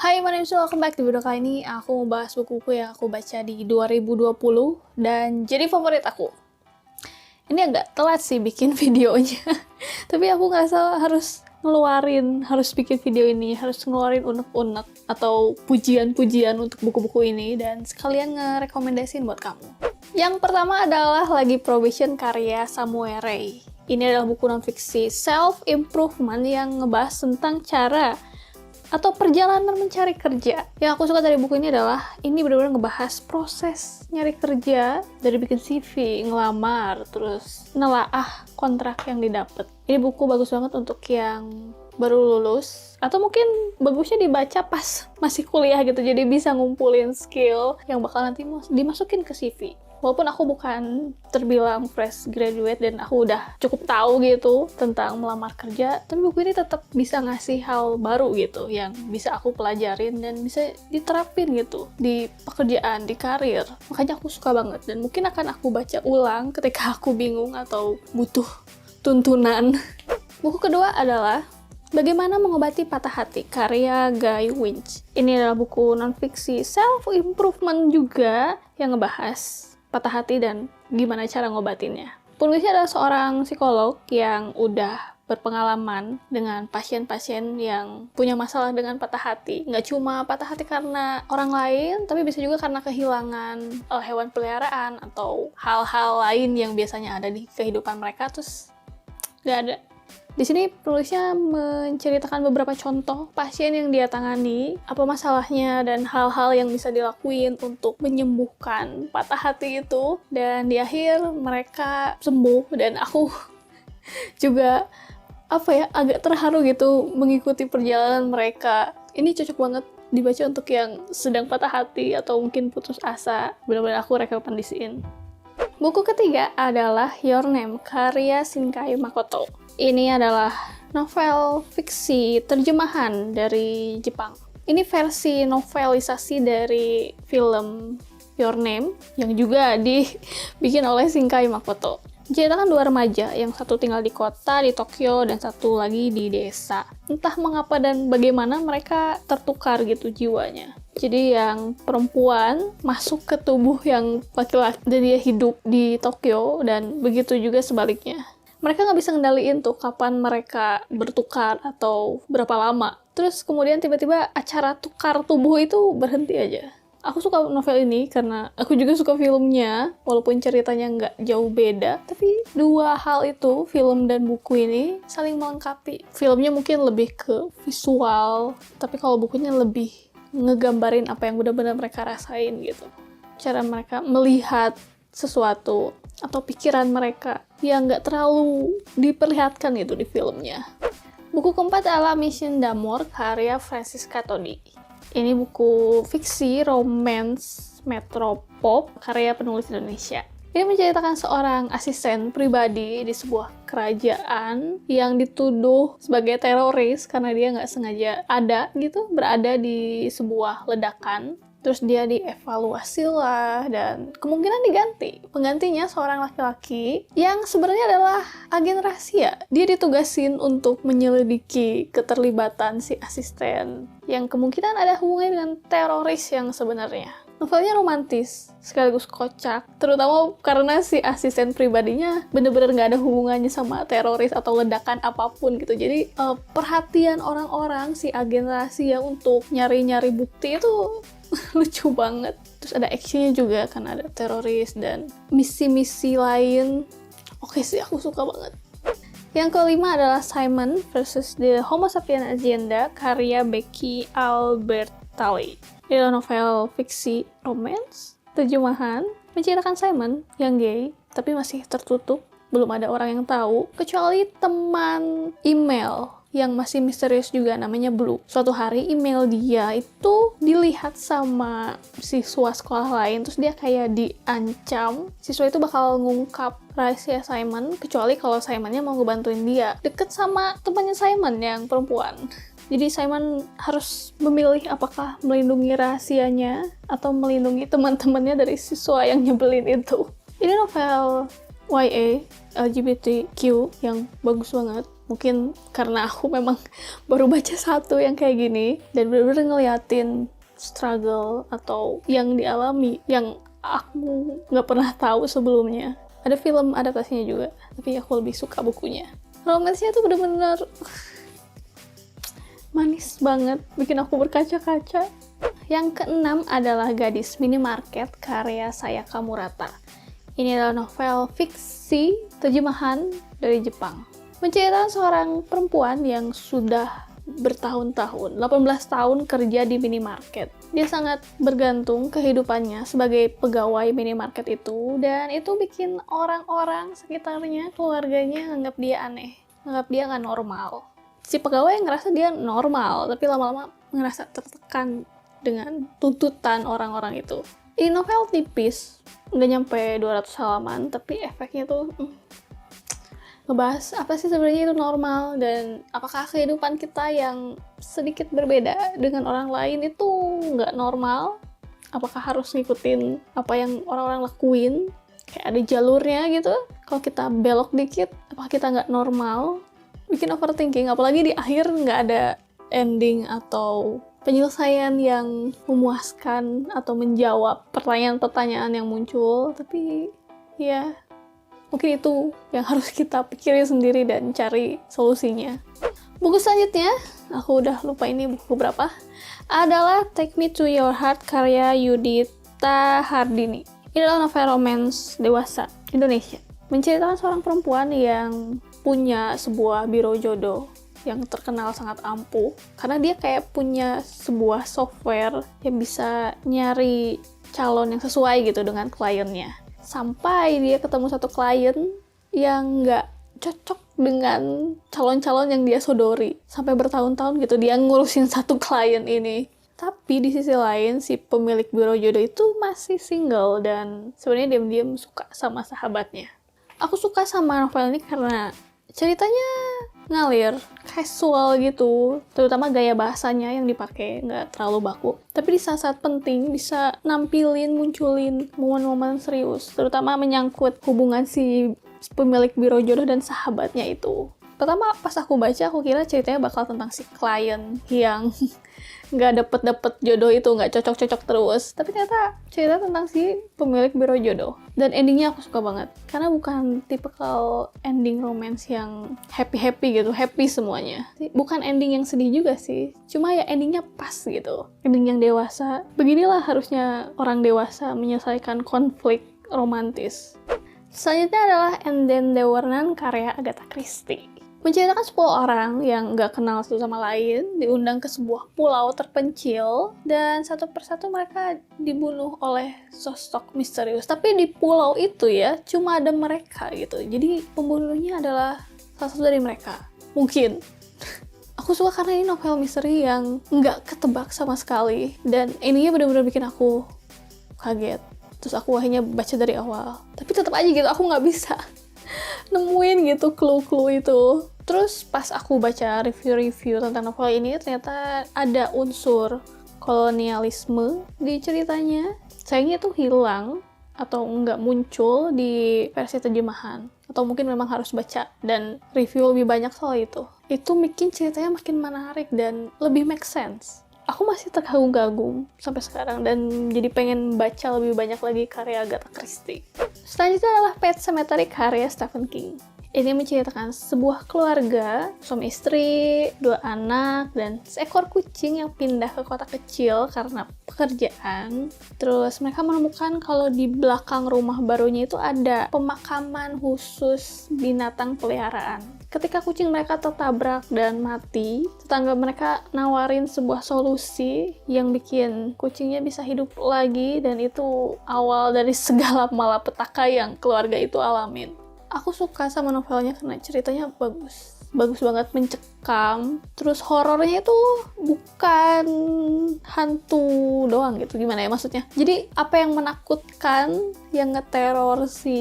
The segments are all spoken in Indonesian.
Hai, my name is welcome back. Di video kali ini aku mau bahas buku-buku yang aku baca di 2020 dan jadi favorit aku. Ini agak telat sih bikin videonya, tapi aku ngerasa harus bikin video ini, harus ngeluarin unek-unek atau pujian-pujian untuk buku-buku ini dan sekalian ngerekomendasiin buat kamu. Yang pertama adalah lagi Probation karya Samuel Ray. Ini adalah buku non-fiksi self-improvement yang ngebahas tentang cara atau perjalanan mencari kerja. Yang aku suka dari buku ini adalah ini benar-benar ngebahas proses nyari kerja dari bikin CV, ngelamar, terus nelaah kontrak yang didapat. Ini buku bagus banget untuk yang baru lulus atau mungkin bagusnya dibaca pas masih kuliah gitu, jadi bisa ngumpulin skill yang bakal nanti dimasukin ke CV. Walaupun aku bukan terbilang fresh graduate dan aku udah cukup tahu gitu tentang melamar kerja, tapi buku ini tetap bisa ngasih hal baru gitu yang bisa aku pelajarin dan bisa diterapin gitu di pekerjaan, di karir. Makanya aku suka banget dan mungkin akan aku baca ulang ketika aku bingung atau butuh tuntunan. Buku kedua adalah Bagaimana Mengobati Patah Hati, karya Guy Winch. Ini adalah buku non-fiksi self-improvement juga yang ngebahas patah hati dan gimana cara ngobatinnya. Penulisnya adalah seorang psikolog yang udah berpengalaman dengan pasien-pasien yang punya masalah dengan patah hati. Nggak cuma patah hati karena orang lain, tapi bisa juga karena kehilangan hewan peliharaan atau hal-hal lain yang biasanya ada di kehidupan mereka, terus nggak ada. Di sini penulisnya menceritakan beberapa contoh pasien yang dia tangani, apa masalahnya dan hal-hal yang bisa dilakuin untuk menyembuhkan patah hati itu. Dan di akhir mereka sembuh dan aku juga agak terharu gitu mengikuti perjalanan mereka. Ini cocok banget dibaca untuk yang sedang patah hati atau mungkin putus asa. Benar-benar aku rekomendasiin. Buku ketiga adalah Your Name, karya Shinkai Makoto. Ini adalah novel fiksi terjemahan dari Jepang. Ini versi novelisasi dari film Your Name yang juga dibikin oleh Shinkai Makoto. Menceritakan dua remaja, yang satu tinggal di kota, di Tokyo, dan satu lagi di desa. Entah mengapa dan bagaimana mereka tertukar gitu jiwanya. Jadi yang perempuan masuk ke tubuh yang laki-laki dan dia hidup di Tokyo, dan begitu juga sebaliknya. Mereka nggak bisa ngendaliin tuh kapan mereka bertukar atau berapa lama. Terus kemudian tiba-tiba acara tukar tubuh itu berhenti aja. Aku suka novel ini karena aku juga suka filmnya, walaupun ceritanya nggak jauh beda. Tapi dua hal itu, film dan buku ini, saling melengkapi. Filmnya mungkin lebih ke visual, tapi kalau bukunya lebih ngegambarin apa yang benar-benar mereka rasain gitu. Cara mereka melihat sesuatu atau pikiran mereka yang nggak terlalu diperlihatkan gitu di filmnya. Buku keempat adalah Mission d'Amour, karya Francisca Todi. Ini buku fiksi romance metropop karya penulis Indonesia. Ini menceritakan seorang asisten pribadi di sebuah kerajaan yang dituduh sebagai teroris karena dia nggak sengaja berada di sebuah ledakan. Terus dia dievaluasi lah dan kemungkinan diganti. Penggantinya seorang laki-laki yang sebenarnya adalah agen rahasia. Dia ditugasin untuk menyelidiki keterlibatan si asisten yang kemungkinan ada hubungannya dengan teroris yang sebenarnya. Novelnya romantis, sekaligus kocak, terutama karena si asisten pribadinya bener-bener nggak ada hubungannya sama teroris atau ledakan apapun gitu. Jadi perhatian orang-orang si agen rahasia untuk nyari-nyari bukti itu lucu banget. Terus ada actionnya juga karena ada teroris dan misi-misi lain. Oke sih, aku suka banget. Yang kelima adalah Simon vs. The Homo Sapien Agenda, karya Becky Albertalli. Ini adalah novel fiksi romance terjemahan menceritakan Simon yang gay tapi masih tertutup, belum ada orang yang tahu kecuali teman email yang masih misterius juga namanya Blue. Suatu hari email dia itu dilihat sama siswa sekolah lain, terus dia kayak diancam. Siswa itu bakal ngungkap rahasia Simon, kecuali kalau Simonnya mau ngebantuin dia. Deket sama temannya Simon yang perempuan. Jadi Simon harus memilih apakah melindungi rahasianya atau melindungi teman-temannya dari siswa yang nyebelin itu. Ini novel YA, LGBTQ yang bagus banget. Mungkin karena aku memang baru baca satu yang kayak gini, dan bener-bener ngeliatin struggle atau yang dialami, yang aku nggak pernah tahu sebelumnya. Ada film adaptasinya juga, tapi aku lebih suka bukunya. Romansnya tuh bener-bener manis banget, bikin aku berkaca-kaca. Yang keenam adalah Gadis Minimarket karya Sayaka Murata. Ini adalah novel fiksi terjemahan dari Jepang. Menceritakan seorang perempuan yang sudah bertahun-tahun, 18 tahun kerja di minimarket. Dia sangat bergantung kehidupannya sebagai pegawai minimarket itu, dan itu bikin orang-orang sekitarnya, keluarganya nganggap dia aneh, nganggap dia nggak normal. Si pegawai ngerasa dia normal, tapi lama-lama ngerasa tertekan dengan tuntutan orang-orang itu. Ini novel tipis, nggak nyampe 200 halaman, tapi efeknya tuh ngebahas apa sih sebenarnya itu normal, dan apakah kehidupan kita yang sedikit berbeda dengan orang lain itu nggak normal? Apakah harus ngikutin apa yang orang-orang lakuin? Kayak ada jalurnya gitu. Kalau kita belok dikit, apakah kita nggak normal? Bikin overthinking, apalagi di akhir nggak ada ending atau penyelesaian yang memuaskan atau menjawab pertanyaan-pertanyaan yang muncul. Tapi ya, mungkin itu yang harus kita pikirin sendiri dan cari solusinya. Buku selanjutnya, aku udah lupa ini buku berapa, adalah Take Me to Your Heart karya Yudhita Hardini. Ini adalah novel romance dewasa Indonesia. Menceritakan seorang perempuan yang punya sebuah biro jodoh yang terkenal sangat ampuh, karena dia kayak punya sebuah software yang bisa nyari calon yang sesuai gitu dengan kliennya. Sampai dia ketemu satu klien yang nggak cocok dengan calon-calon yang dia sodori. Sampai bertahun-tahun gitu dia ngurusin satu klien ini. Tapi di sisi lain, si pemilik biro jodoh itu masih single dan sebenarnya diam-diam suka sama sahabatnya. Aku suka sama novel ini karena ceritanya ngalir, casual gitu, terutama gaya bahasanya yang dipakai nggak terlalu baku. Tapi di saat-saat penting bisa nampilin, munculin momen-momen serius, terutama menyangkut hubungan si pemilik biro jodoh dan sahabatnya itu. Pertama pas aku baca, aku kira ceritanya bakal tentang si klien yang nggak dapet jodoh itu, nggak cocok-cocok terus. Tapi ternyata cerita tentang si pemilik biro jodoh. Dan endingnya aku suka banget. Karena bukan tipikal ending romance yang happy-happy gitu, happy semuanya. Bukan ending yang sedih juga sih. Cuma ya endingnya pas gitu. Ending yang dewasa. Beginilah harusnya orang dewasa menyelesaikan konflik romantis. Selanjutnya adalah And Then There Were None karya Agatha Christie. Menceritakan 10 orang yang nggak kenal satu sama lain, diundang ke sebuah pulau terpencil, dan satu persatu mereka dibunuh oleh sosok misterius. Tapi di pulau itu ya, cuma ada mereka gitu. Jadi pembunuhnya adalah salah satu dari mereka. Mungkin. Aku suka karena ini novel misteri yang nggak ketebak sama sekali. Dan ininya benar-benar bikin aku kaget. Terus aku akhirnya baca dari awal. Tapi tetap aja gitu, aku nggak bisa nemuin gitu clue-clue itu. Terus pas aku baca review-review tentang novel ini, ternyata ada unsur kolonialisme di ceritanya. Sayangnya tuh hilang atau nggak muncul di versi terjemahan. Atau mungkin memang harus baca dan review lebih banyak soal itu. Itu bikin ceritanya makin menarik dan lebih make sense. Aku masih terkagum-kagum sampai sekarang dan jadi pengen baca lebih banyak lagi karya Agatha Christie. Selanjutnya adalah Pet Sematary karya Stephen King. Ini menceritakan sebuah keluarga, suami istri, 2 anak, dan seekor kucing yang pindah ke kota kecil karena pekerjaan. Terus mereka menemukan kalau di belakang rumah barunya itu ada pemakaman khusus binatang peliharaan. Ketika kucing mereka tertabrak dan mati, tetangga mereka nawarin sebuah solusi yang bikin kucingnya bisa hidup lagi, dan itu awal dari segala malapetaka yang keluarga itu alamin. Aku suka sama novelnya karena ceritanya bagus. Bagus banget, mencekam. Terus horornya itu bukan hantu doang gitu, gimana ya maksudnya. Jadi apa yang menakutkan, yang ngeteror si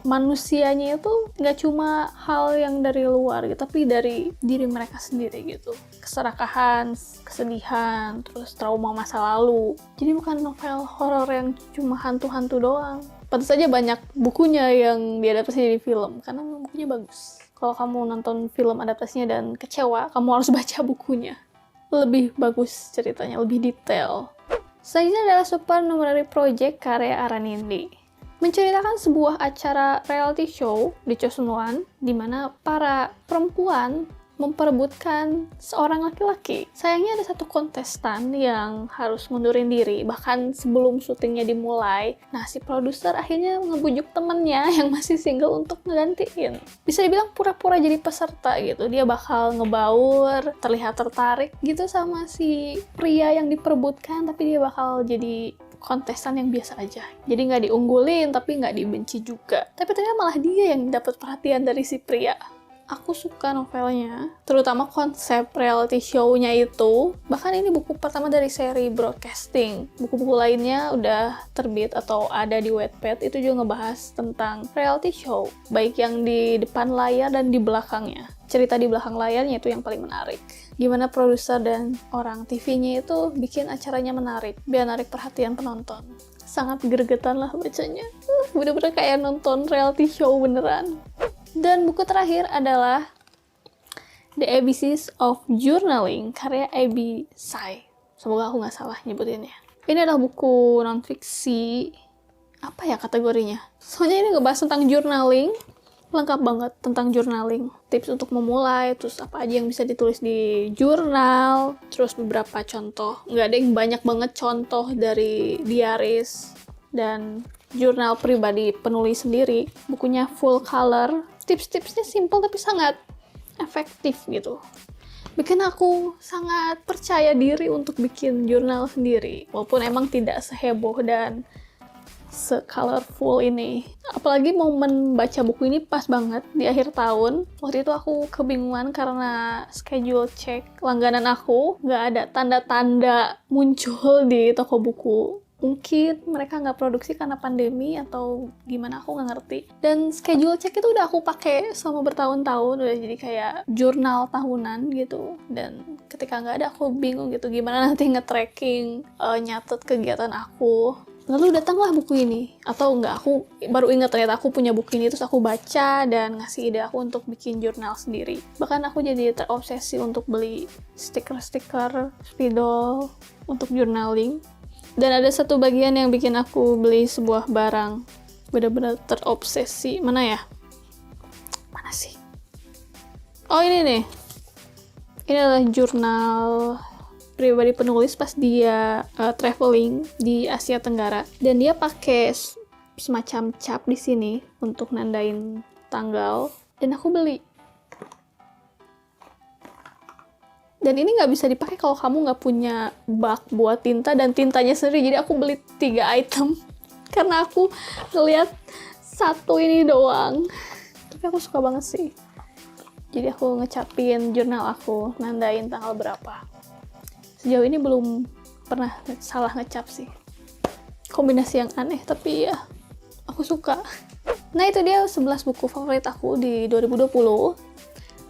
manusianya itu nggak cuma hal yang dari luar gitu, tapi dari diri mereka sendiri gitu. Keserakahan, kesedihan, terus trauma masa lalu. Jadi bukan novel horor yang cuma hantu-hantu doang. Pantas saja banyak bukunya yang diadaptasi jadi film, karena bukunya bagus. Kalau kamu nonton film adaptasinya dan kecewa, kamu harus baca bukunya. Lebih bagus ceritanya, lebih detail. Selanjutnya adalah Supernumerary Project karya Aranindi. Menceritakan sebuah acara reality show di Chosun One, di mana para perempuan memperebutkan seorang laki-laki. Sayangnya ada satu kontestan yang harus mundurin diri, bahkan sebelum syutingnya dimulai. Nah, si produser akhirnya ngebujuk temennya yang masih single untuk ngegantiin. Bisa dibilang pura-pura jadi peserta gitu. Dia bakal ngebaur, terlihat tertarik gitu sama si pria yang diperebutkan, tapi dia bakal jadi kontestan yang biasa aja. Jadi nggak diunggulin, tapi nggak dibenci juga. Tapi ternyata malah dia yang dapat perhatian dari si pria. Aku suka novelnya, terutama konsep reality show-nya itu. Bahkan ini buku pertama dari seri Broadcasting. Buku-buku lainnya udah terbit atau ada di Wattpad, itu juga ngebahas tentang reality show. Baik yang di depan layar dan di belakangnya. Cerita di belakang layarnya itu yang paling menarik. Gimana produser dan orang TV-nya itu bikin acaranya menarik, biar narik perhatian penonton. Sangat gregetan lah bacanya. Bener-bener kayak nonton reality show beneran. Dan buku terakhir adalah The ABCs of Journaling, karya Abby Sai. Semoga aku nggak salah nyebutinnya. Ini adalah buku non-fiksi, apa ya kategorinya? Soalnya ini ngebahas tentang journaling, lengkap banget tentang journaling. Tips untuk memulai, terus apa aja yang bisa ditulis di jurnal, terus beberapa contoh. Nggak ada yang banyak banget contoh dari diaris dan jurnal pribadi penulis sendiri. Bukunya full color. Tips-tipsnya simple tapi sangat efektif gitu. Bikin aku sangat percaya diri untuk bikin jurnal sendiri. Walaupun emang tidak seheboh dan se-colorful ini. Apalagi momen baca buku ini pas banget di akhir tahun. Waktu itu aku kebingungan karena schedule check langganan aku nggak ada tanda-tanda muncul di toko buku. Mungkin mereka nggak produksi karena pandemi atau gimana, aku nggak ngerti. Dan schedule check itu udah aku pakai selama bertahun-tahun, udah jadi kayak jurnal tahunan gitu. Dan ketika nggak ada aku bingung gitu gimana nanti nge-tracking, nyatet kegiatan aku. Lalu datanglah buku ini, atau enggak, aku baru ingat ternyata aku punya buku ini, terus aku baca dan ngasih ide aku untuk bikin jurnal sendiri. Bahkan aku jadi terobsesi untuk beli stiker-stiker, spidol untuk journaling. Dan ada satu bagian yang bikin aku beli sebuah barang. Benar-benar terobsesi. Mana ya? Mana sih? Oh, ini nih. Ini adalah jurnal pribadi penulis pas dia traveling di Asia Tenggara. Dan dia pakai semacam cap di sini untuk nandain tanggal. Dan aku beli. Dan ini nggak bisa dipakai kalau kamu nggak punya bak buat tinta dan tintanya sendiri. Jadi aku beli 3 item karena aku ngeliat satu ini doang. Tapi aku suka banget sih. Jadi aku ngecapin jurnal aku, nandain tanggal berapa. Sejauh ini belum pernah salah ngecap sih. Kombinasi yang aneh, tapi ya aku suka. Nah, itu dia 11 buku favorit aku di 2020.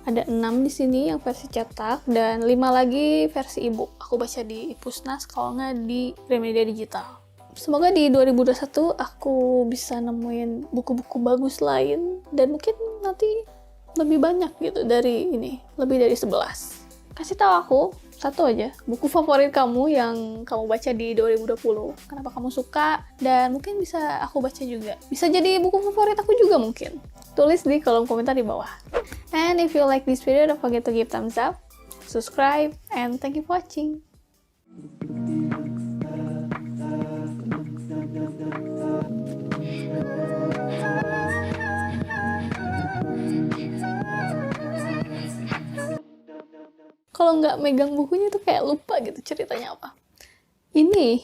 Ada 6 di sini yang versi cetak dan 5 lagi versi e-book. Aku baca di Pusnas, kalau nggak di Gramedia Digital. Semoga di 2021 aku bisa nemuin buku-buku bagus lain dan mungkin nanti lebih banyak gitu dari ini, lebih dari 11. Kasih tahu aku satu aja buku favorit kamu yang kamu baca di 2020. Kenapa kamu suka dan mungkin bisa aku baca juga. Bisa jadi buku favorit aku juga mungkin. Tulis di kolom komentar di bawah. And if you like this video, don't forget to give thumbs up, subscribe, and thank you for watching. Kalau nggak megang bukunya tuh kayak lupa gitu ceritanya apa. Ini